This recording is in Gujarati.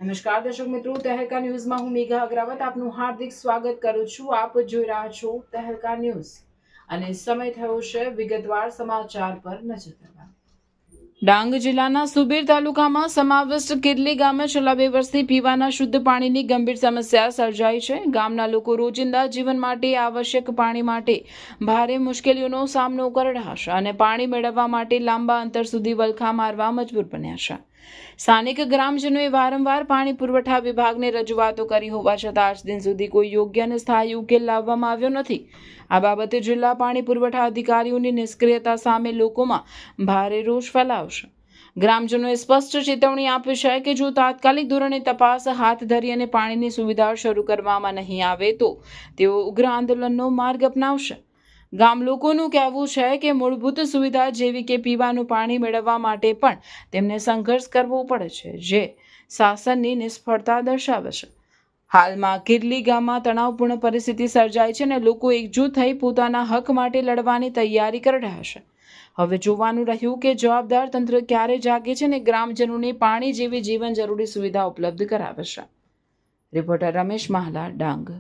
નમસ્કાર દર્શક મિત્રો, તહેલકા ન્યૂઝમાં હું મેઘા અગ્રવાલ આપનું હાર્દિક સ્વાગત કરું છું। આપ જોઈ રહ્યા છો તહેલકા ન્યૂઝ અને સમય થયો છે વિગતવાર સમાચાર પર નજર કરવા। ડાંગ જિલ્લાના સુબીર તાલુકામાં સમાવિષ્ટ કિરલી ગામે છેલ્લા 2 વર્ષથી પીવાના શુદ્ધ પાણીની ગંભીર સમસ્યા સર્જાઈ છે। ગામના લોકો રોજિંદા જીવન માટે આવશ્યક પાણી માટે ભારે મુશ્કેલીઓનો સામનો કરી રહ્યા છે અને પાણી મેળવવા માટે લાંબા અંતર સુધી વલખા મારવા મજબૂર બન્યા છે। સ્થાનિક ગ્રામજનોએ વારંવાર પાણી પુરવઠા વિભાગને રજૂઆતો કરી હોવા છતાં આજ દિન સુધી કોઈ યોગ્ય અને સ્થાયી ઉકેલ લાવવામાં આવ્યો નથી। આ બાબતે જિલ્લા પાણી પુરવઠા અધિકારીઓની નિષ્ક્રિયતા સામે લોકોમાં ભારે રોષ ફેલાયો છે। ગ્રામજનોએ સ્પષ્ટ ચેતવણી આપી છે કે જો તાત્કાલિક ધોરણે તપાસ હાથ ધરી અને પાણીની સુવિધા શરૂ કરવામાં નહીં આવે તો તેઓ ઉગ્ર આંદોલનનો માર્ગ અપનાવશે। ગામ લોકોનું કહેવું છે કે મૂળભૂત સુવિધા જેવી કે પીવાનું પાણી મેળવવા માટે પણ તેમને સંઘર્ષ કરવો પડે છે, જે શાસનની નિષ્ફળતા દર્શાવે છે। હાલમાં કિરલી ગામમાં તણાવપૂર્ણ પરિસ્થિતિ સર્જાઈ છે અને લોકો એકજૂથ થઈ પોતાના હક માટે લડવાની તૈયારી કરી રહ્યા છે। હવે જોવાનું રહ્યું કે જવાબદાર તંત્ર ક્યારે જાગે છે અને ગ્રામજનોને પાણી જેવી જીવન જરૂરી સુવિધા ઉપલબ્ધ કરાવે છે। રિપોર્ટર રમેશ માહલા, ડાંગ।